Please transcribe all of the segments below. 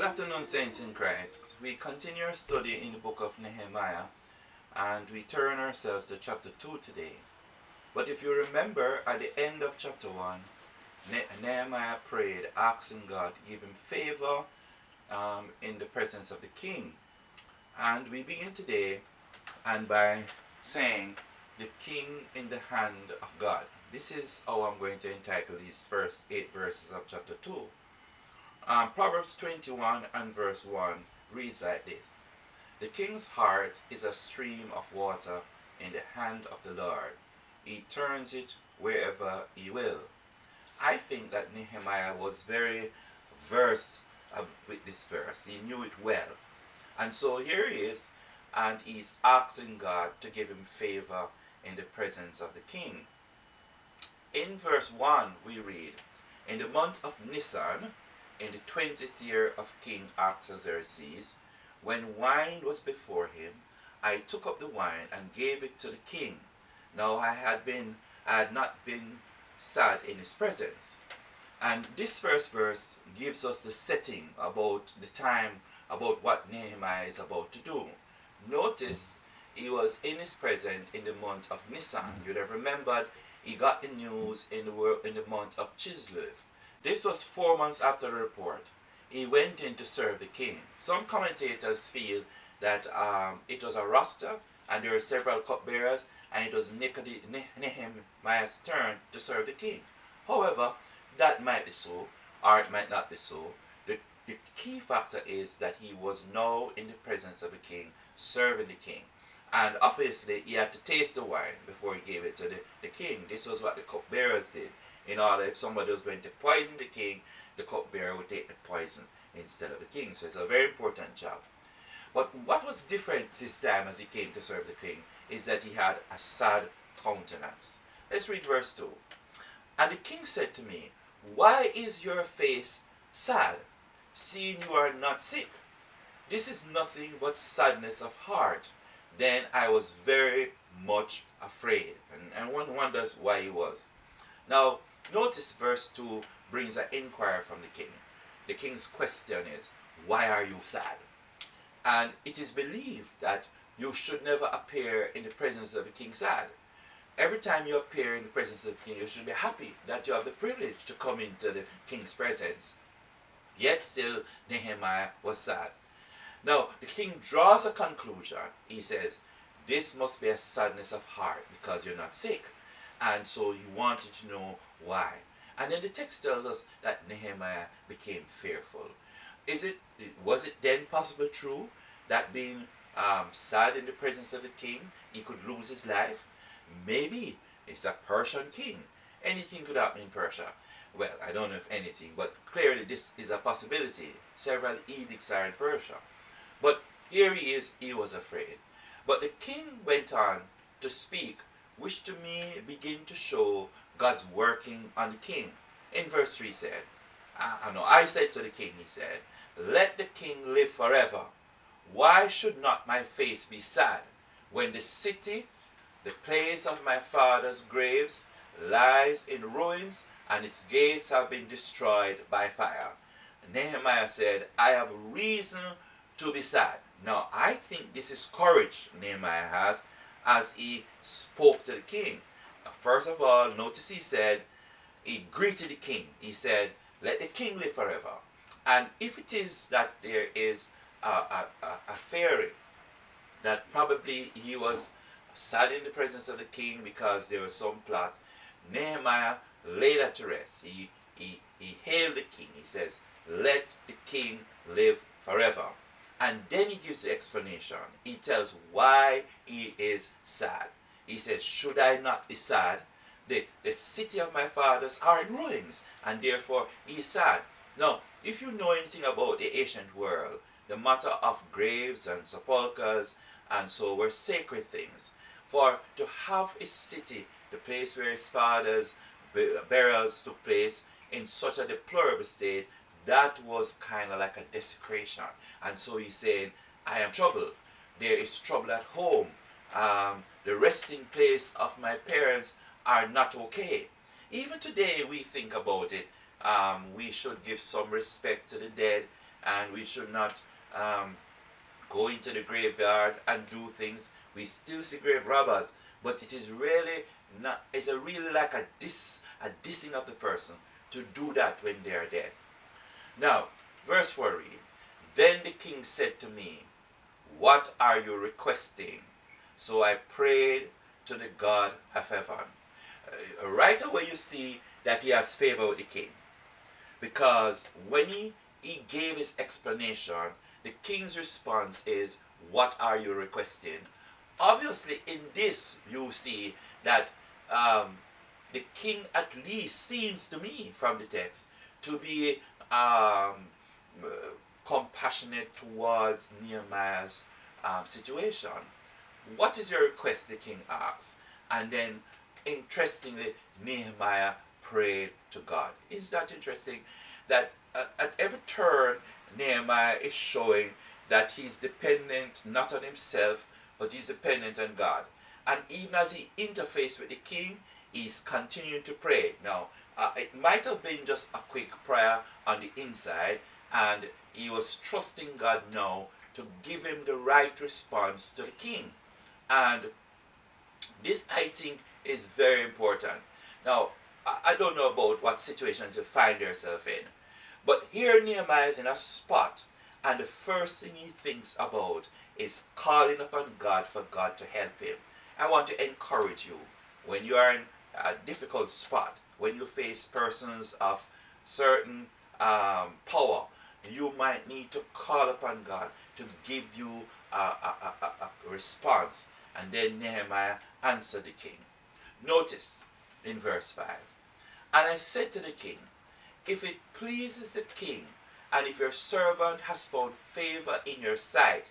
Good afternoon, Saints in Christ. We continue our study in the book of Nehemiah and we turn ourselves to chapter 2 today. But if you remember, at the end of chapter 1, Nehemiah prayed, asking God to give him favor in the presence of the king. And we begin today and by saying, the king in the hand of God. This is how I'm going to entitle these first 8 verses of chapter 2. Proverbs 21 and verse 1 reads like this. The king's heart is a stream of water in the hand of the Lord. He turns it wherever he will. I think that Nehemiah was very versed with this verse. He knew it well. And so here he is, and he's asking God to give him favor in the presence of the king. In verse 1 we read, in the month of Nisan, in the 20th year of King Artaxerxes, when wine was before him, I took up the wine and gave it to the king. Now I had not been sad in his presence. And this first verse gives us the setting about the time, about what Nehemiah is about to do. Notice he was in his presence in the month of Nisan. You'd have remembered he got the news in the month of Chislev. This was 4 months after the report. He went in to serve the king. Some commentators feel that it was a roster and there were several cupbearers and it was Nehemiah's turn to serve the king. However, that might be so or it might not be so. The key factor is that he was now in the presence of the king, serving the king. And obviously he had to taste the wine before he gave it to the king. This was what the cupbearers did. In order, if somebody was going to poison the king, the cupbearer would take the poison instead of the king. So it's a very important job. But what was different this time as he came to serve the king is that he had a sad countenance. Let's read verse 2. And the king said to me, why is your face sad, seeing you are not sick? This is nothing but sadness of heart. Then I was very much afraid. And one wonders why he was. Now, notice verse 2 brings an inquiry from the king. The king's question is, why are you sad? And it is believed that you should never appear in the presence of the king sad. Every time you appear in the presence of the king, you should be happy that you have the privilege to come into the king's presence. Yet still, Nehemiah was sad. Now, the king draws a conclusion. He says, this must be a sadness of heart because you're not sick. And so he wanted to know why. And then the text tells us that Nehemiah became fearful. Was it then possible true that being sad in the presence of the king, he could lose his life? Maybe. It's a Persian king. Anything could happen in Persia. Well, I don't know if anything, but clearly this is a possibility. Several edicts are in Persia. But here he is, he was afraid. But the king went on to speak, which to me begin to show God's working on the king. In verse 3 said, I said to the king, he said, let the king live forever. Why should not my face be sad when the city, the place of my father's graves, lies in ruins and its gates have been destroyed by fire? Nehemiah said, I have reason to be sad. Now, I think this is courage Nehemiah has as he spoke to the king. First of all, notice he greeted the king. He said, let the king live forever. And if it is that there is a theory that probably he was sad in the presence of the king because there was some plot, Nehemiah laid that to rest. He hailed the king. He says, let the king live forever. And then he gives the explanation. He tells why he is sad. He says, should I not be sad? The city of my fathers are in ruins, and therefore he is sad. Now, if you know anything about the ancient world, the matter of graves and sepulchres and so were sacred things. For to have a city, the place where his father's burials took place, in such a deplorable state, that was kind of like a desecration. And so he's saying, I am troubled. There is trouble at home. The resting place of my parents are not okay. Even today we think about it. We should give some respect to the dead. and we should not go into the graveyard and do things. We still see grave robbers, but it is really not. It's a really like a dissing of the person to do that when they are dead. Now, verse 4 read, Then the king said to me, What are you requesting? So I prayed to the God of heaven. Right away you see that he has favor with the king. Because when he gave his explanation, the king's response is, What are you requesting? Obviously, in this, you see that the king at least seems to me, from the text, to be compassionate towards Nehemiah's situation. What is your request? The king asks. And then, interestingly, Nehemiah prayed to God. Is that interesting? That at every turn, Nehemiah is showing that he's dependent not on himself, but he's dependent on God. And even as he interfaces with the king, he's continuing to pray. Now, it might have been just a quick prayer on the inside, and he was trusting God now to give him the right response to the king. And this, I think, is very important. Now, I don't know about what situations you find yourself in, but here Nehemiah is in a spot, and the first thing he thinks about is calling upon God for God to help him. I want to encourage you, when you are in a difficult spot, when you face persons of certain power, you might need to call upon God to give you a response. And then Nehemiah answered the king. Notice in verse 5, And I said to the king, If it pleases the king, and if your servant has found favor in your sight,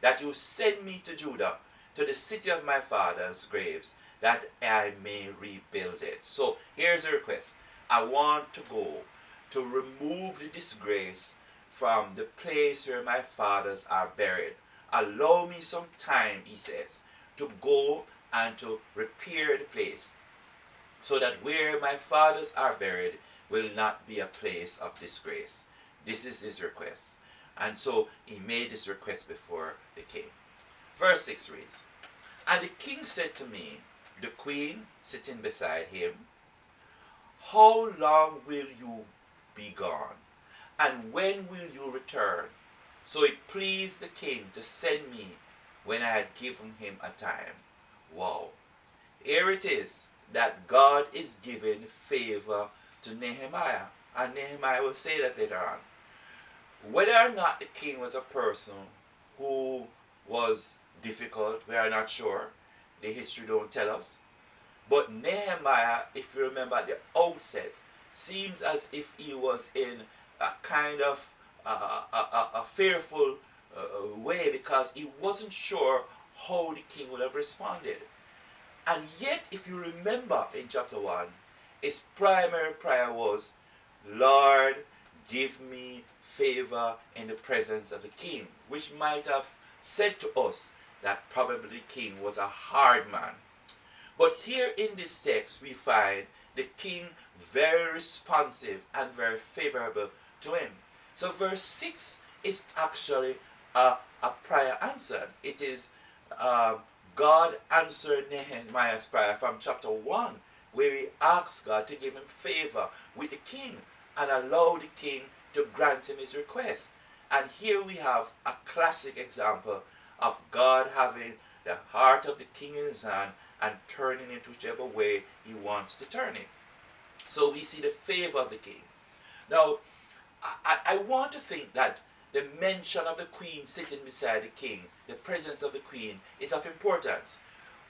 that you send me to Judah, to the city of my father's graves, that I may rebuild it. So here's the request. I want to go to remove the disgrace from the place where my fathers are buried. Allow me some time, he says, to go and to repair the place, so that where my fathers are buried will not be a place of disgrace. This is his request. And so he made this request before the king. Verse 6 reads, And the king said to me, the queen sitting beside him, How long will you be gone? And when will you return? So it pleased the king to send me when I had given him a time. Wow. Here it is that God is giving favor to Nehemiah. And Nehemiah will say that later on. Whether or not the king was a person who was difficult, we are not sure. The history don't tell us. But Nehemiah, if you remember at the outset, seems as if he was in a kind of a fearful way, because he wasn't sure how the king would have responded. And yet, if you remember in chapter 1, his primary prayer was, Lord, give me favor in the presence of the king, which might have said to us that probably the king was a hard man. But here in this text, we find the king very responsive and very favorable to him. So verse 6 is actually a prayer answered. It is God answered Nehemiah's prayer from chapter 1, where he asked God to give him favor with the king and allow the king to grant him his request. And here we have a classic example of God having the heart of the king in his hand and turning it whichever way he wants to turn it. So we see the favor of the king. Now, I want to think that the mention of the queen sitting beside the king, the presence of the queen, is of importance.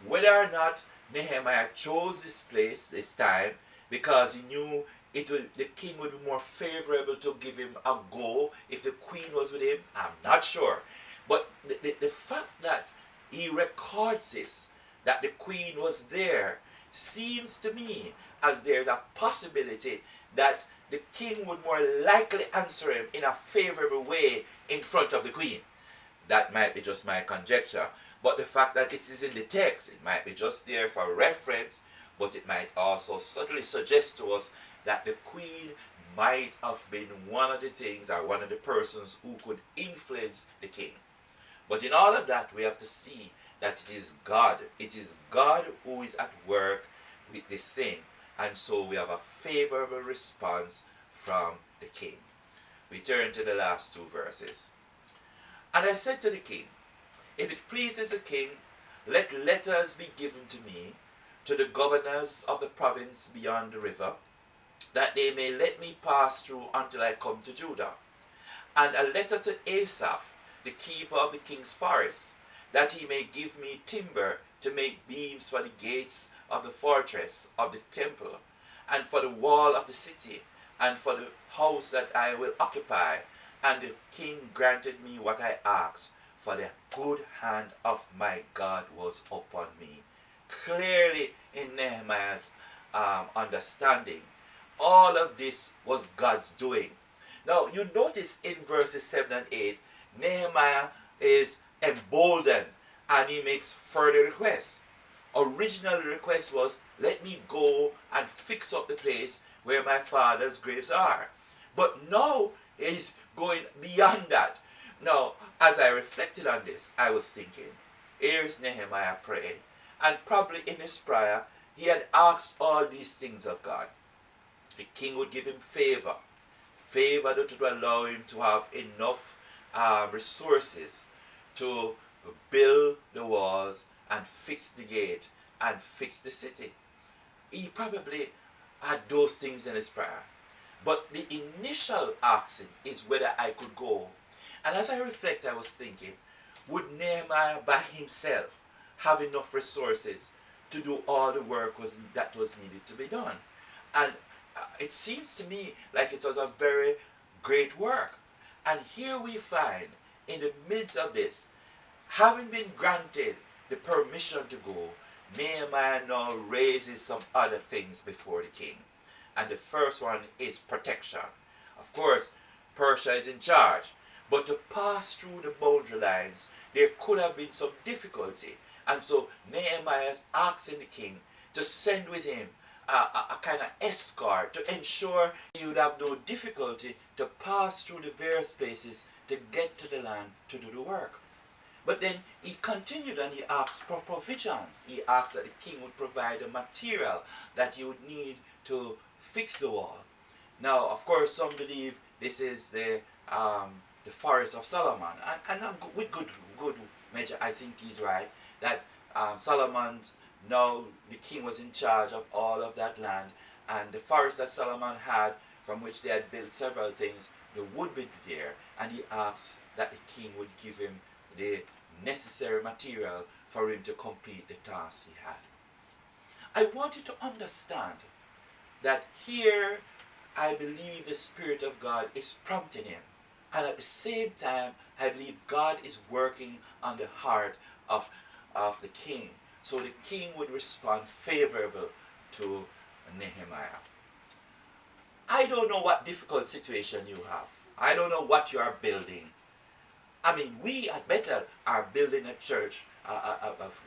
Whether or not Nehemiah chose this place, this time, because he knew the king would be more favorable to give him a go if the queen was with him, I'm not sure. But the fact that he records this, that the queen was there, seems to me as there's a possibility that the king would more likely answer him in a favorable way in front of the queen. That might be just my conjecture. But the fact that it is in the text, it might be just there for reference, but it might also subtly suggest to us that the queen might have been one of the things or one of the persons who could influence the king. But in all of that, we have to see that it is God. It is God who is at work with this thing. And so we have a favorable response from the king. We turn to the last two verses. And I said to the king, if it pleases the king, let letters be given to me, to the governors of the province beyond the river, that they may let me pass through until I come to Judah. And a letter to Asaph, the keeper of the king's forest, that he may give me timber to make beams for the gates of the fortress of the temple, and for the wall of the city, and for the house that I will occupy. And the king granted me what I asked, for the good hand of my God was upon me. Clearly in Nehemiah's understanding, all of this was God's doing. Now you notice in verses 7 and 8, Nehemiah is emboldened and he makes further requests. Original request was, let me go and fix up the place where my father's graves are. But now he's going beyond that. Now, as I reflected on this, I was thinking, here's Nehemiah praying, and probably in his prayer, he had asked all these things of God. The king would give him favor that would allow him to have enough resources to build the walls and fix the gate and fix the city. He probably had those things in his prayer. But the initial asking is whether I could go. And as I reflect, I was thinking, would Nehemiah by himself have enough resources to do all the work that was needed to be done? And it seems to me like it was a very great work. And here we find, in the midst of this, having been granted the permission to go, Nehemiah now raises some other things before the king. And the first one is protection. Of course, Persia is in charge. But to pass through the boundary lines, there could have been some difficulty. And so Nehemiah is asking the king to send with him a kind of escort to ensure he would have no difficulty to pass through the various places to get to the land to do the work. But then he continued and he asked for provisions. He asked that the king would provide the material that he would need to fix the wall. Now, of course, some believe this is the forest of Solomon, and with good measure, I think he's right, that Solomon, now the king was in charge of all of that land, and the forest that Solomon had, from which they had built several things, the wood be there, and he asked that the king would give him the necessary material for him to complete the task he had. I want you to understand that here I believe the Spirit of God is prompting him. And at the same time, I believe God is working on the heart of the king. So the king would respond favorable to Nehemiah. I don't know what difficult situation you have. I don't know what you are building. I mean, we at Bethel are building a church,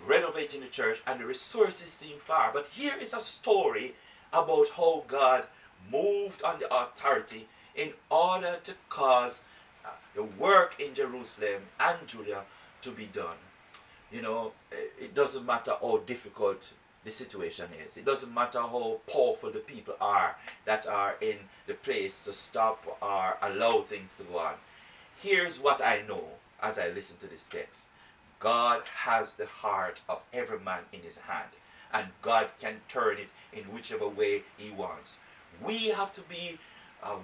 renovating the church, and the resources seem far. But here is a story about how God moved on the authority in order to cause the work in Jerusalem and Judah to be done. You know, it doesn't matter how difficult the situation is. It doesn't matter how powerful the people are that are in the place to stop or allow things to go on. Here's what I know as I listen to this text. God has the heart of every man in his hand, and God can turn it in whichever way he wants. We have to be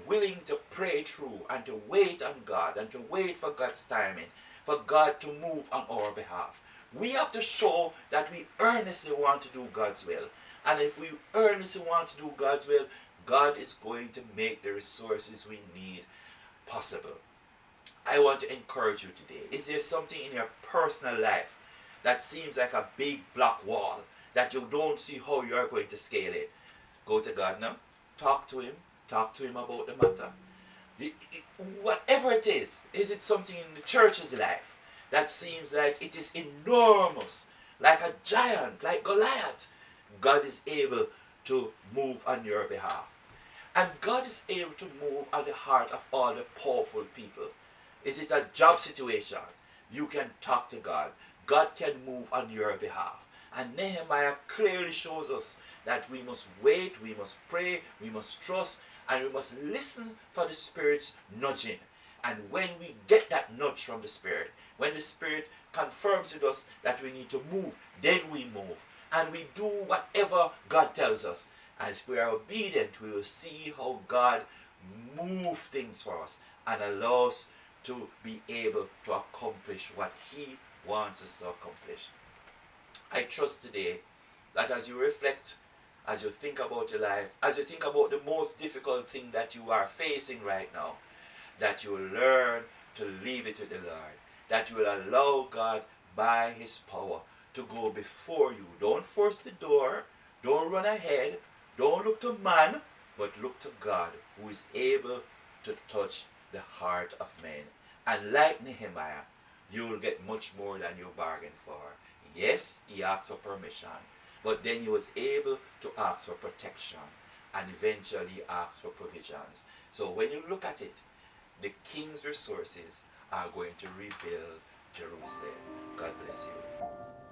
willing to pray through and to wait on God and to wait for God's timing, for God to move on our behalf. We have to show that we earnestly want to do God's will. And if we earnestly want to do God's will, God is going to make the resources we need possible. I want to encourage you today. Is there something in your personal life that seems like a big block wall that you don't see how you are going to scale it? Go to God now. Talk to him. Talk to him about the matter. Whatever it is it something in the church's life that seems like it is enormous, like a giant, like Goliath? God is able to move on your behalf. And God is able to move on the heart of all the powerful people. Is it a job situation? You can talk to God. God can move on your behalf. And Nehemiah clearly shows us that we must wait, we must pray, we must trust, and we must listen for the Spirit's nudging. And when we get that nudge from the Spirit, when the Spirit confirms with us that we need to move, then we move. And we do whatever God tells us. And if we are obedient, we will see how God moves things for us and allows us to be able to accomplish what He wants us to accomplish. I trust today that as you reflect, as you think about your life, as you think about the most difficult thing that you are facing right now, that you will learn to leave it with the Lord, that you will allow God by His power to go before you. Don't force the door, don't run ahead, don't look to man, but look to God, who is able to touch the heart of men. And like Nehemiah, you will get much more than you bargained for. Yes, he asked for permission, but then he was able to ask for protection and eventually ask for provisions. So when you look at it, the king's resources are going to rebuild Jerusalem. God bless you.